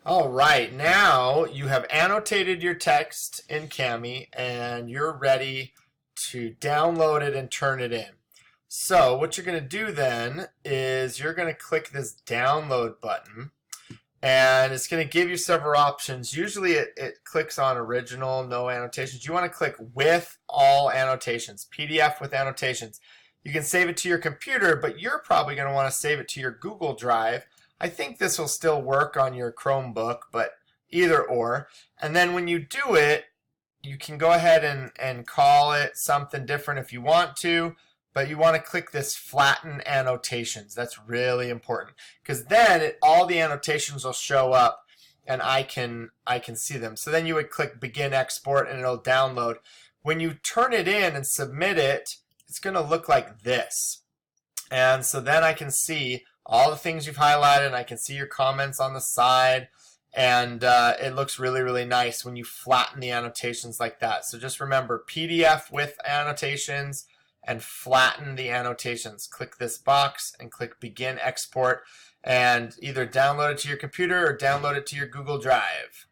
All right, now you have annotated your text in Cami and you're ready to download it and turn it in. So what you're going to do then is you're going to click this download button and it's going to give you several options. Usually it clicks on original, no annotations. You want to click with all annotations, PDF with annotations. You can save it to your computer, but you're probably going to want to save it to your Google Drive. I think this will still work on your Chromebook, but either or. And then when you do it, you can go ahead and call it something different if you want to, but you want to click this flatten annotations. That's really important because then all the annotations will show up and I can see them. So then you would click begin export and it'll download. When you turn it in and submit it, it's going to look like this. And so then I can see all the things you've highlighted, and I can see your comments on the side, and it looks really, really nice when you flatten the annotations like that. So just remember, PDF with annotations and flatten the annotations. Click this box and click Begin Export, and either download it to your computer or download it to your Google Drive.